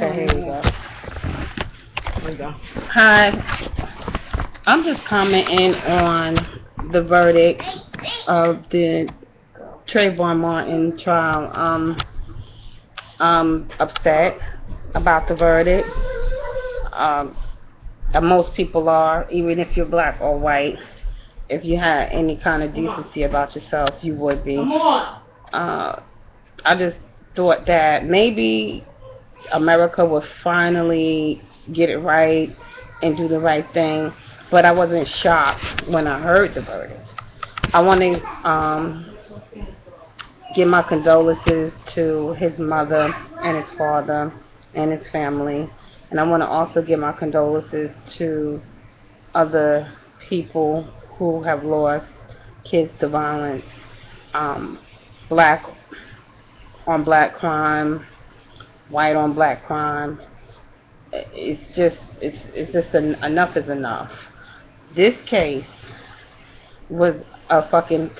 Okay, here we go. Here we go. Hi. I'm just commenting on the verdict of the Trayvon Martin trial. I'm upset about the verdict. Most people are, even if you're black or white. If you had any kind of decency about yourself, you would be. I just thought that maybe America would finally get it right and do the right thing, but I wasn't shocked when I heard the verdict. I want to give my condolences to his mother and his father and his family, and I want to also give my condolences to other people who have lost kids to violence, black on black crime, white on black crime. It's just enough is enough. This case was a fucking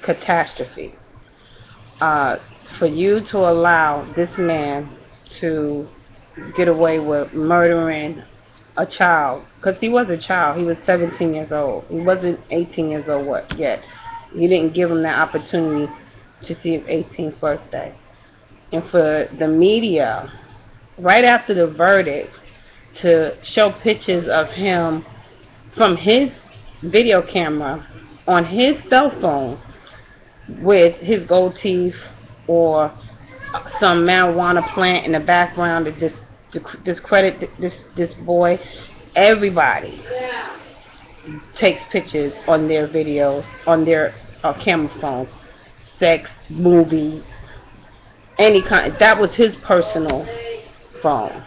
catastrophe. For you to allow this man to get away with murdering a child, because he was a child, he was 17 years old, he wasn't 18 years old yet. You didn't give him that opportunity to see his 18th birthday. And for the media, right after the verdict, to show pictures of him from his video camera on his cell phone with his gold teeth or some marijuana plant in the background to discredit this boy. Everybody takes pictures on their videos, on their camera phones, sex, movies, any kind. That was his personal phone.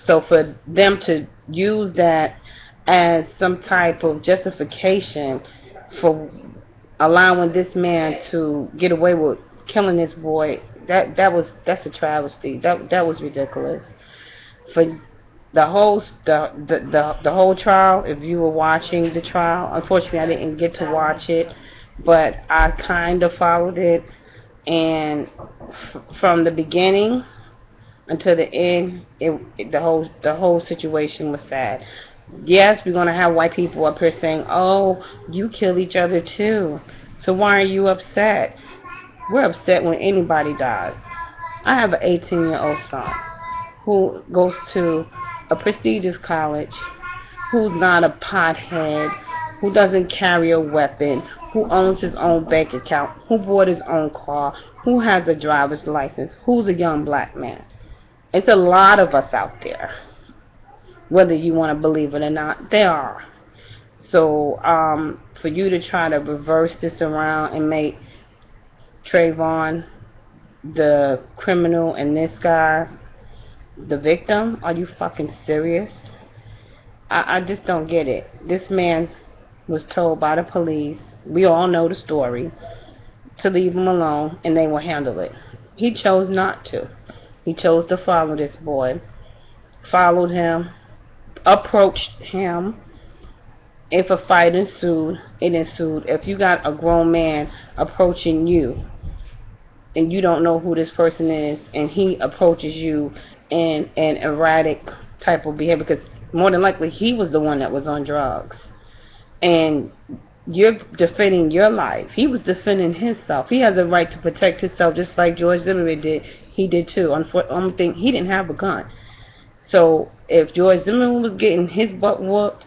So for them to use that as some type of justification for allowing this man to get away with killing this boy, that's a travesty. That was ridiculous. For the whole trial, if you were watching the trial, unfortunately I didn't get to watch it, but I kind of followed it, and from the beginning until the end, the whole situation was sad. Yes, we're gonna have white people up here saying, "Oh, you kill each other too, so why are you upset?" We're upset when anybody dies. I have an 18-year-old son who goes to a prestigious college, who's not a pothead, who doesn't carry a weapon, who owns his own bank account, who bought his own car, who has a driver's license, who's a young black man. It's a lot of us out there. Whether you want to believe it or not, there are. So for you to try to reverse this around and make Trayvon the criminal and this guy the victim, are you fucking serious? I just don't get it. This man was told by the police, we all know the story, to leave him alone and they will handle it. He chose not to. He chose to follow this boy, followed him, approached him. If a fight ensued, it ensued. If you got a grown man approaching you and you don't know who this person is, and he approaches you in an erratic type of behavior, because more than likely he was the one that was on drugs, and you're defending your life. He was defending himself. He has a right to protect himself, just like George Zimmerman did. He did too. Only thing, he didn't have a gun. So if George Zimmerman was getting his butt whooped,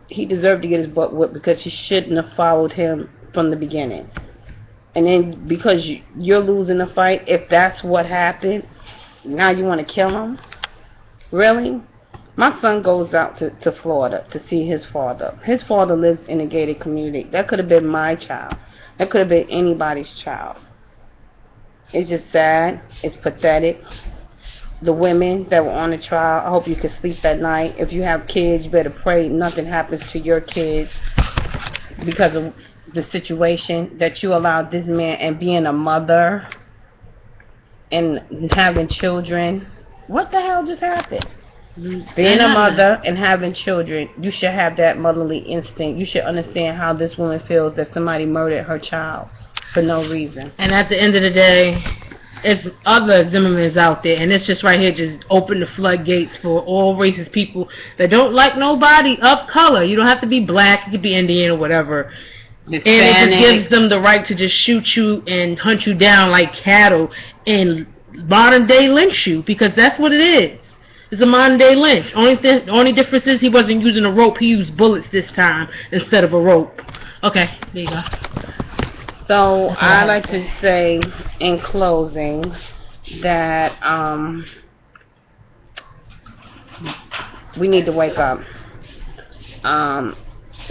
he deserved to get his butt whooped, because he shouldn't have followed him from the beginning. And then because you're losing the fight, if that's what happened, now you want to kill him? Really? My son goes out to Florida to see his father. His father lives in a gated community. That could have been my child. That could have been anybody's child. It's just sad. It's pathetic. The women that were on the trial, I hope you can sleep at night. If you have kids, you better pray nothing happens to your kids because of the situation that you allowed this man, and being a mother and having children. What the hell just happened? Being a mother and having children, you should have that motherly instinct. You should understand how this woman feels that somebody murdered her child for no reason. And at the end of the day, it's other Zimmermans out there, and it's just right here, just open the floodgates for all racist people that don't like nobody of color. You don't have to be black, you could be Indian or whatever. Hispanic. And it just gives them the right to just shoot you and hunt you down like cattle and modern day lynch you, because that's what it is. It's a modern day lynch. Only difference is he wasn't using a rope, he used bullets this time instead of a rope. Okay, there you go. So I like to say in closing that we need to wake up.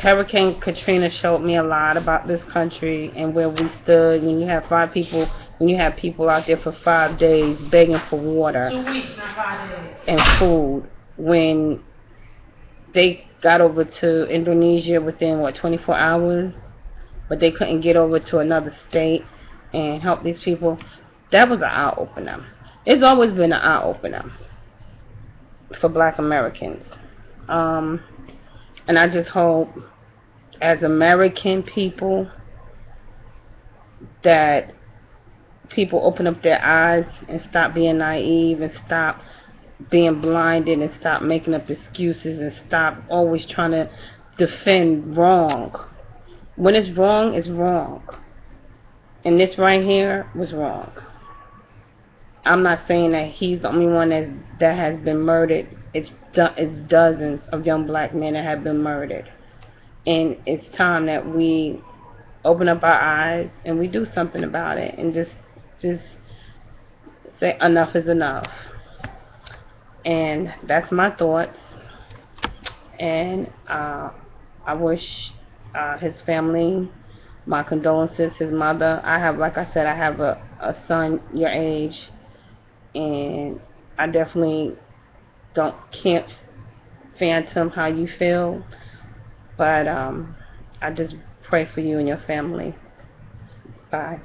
Hurricane Katrina showed me a lot about this country and where we stood. When you have people out there for 5 days begging for water 2 weeks, not 5 days. and food, when they got over to Indonesia within 24 hours, but they couldn't get over to another state and help these people. That was an eye opener. It's always been an eye opener for Black Americans. And I just hope, as American people, that people open up their eyes and stop being naive and stop being blinded and stop making up excuses and stop always trying to defend wrong. When it's wrong, it's wrong. And this right here was wrong. I'm not saying that he's the only one that has been murdered. It's dozens of young black men that have been murdered. And it's time that we open up our eyes and we do something about it and just say enough is enough. And that's my thoughts. And I wish his family my condolences, his mother. Like I said, I have a son your age, and I definitely can't phantom how you feel, but I just pray for you and your family. Bye.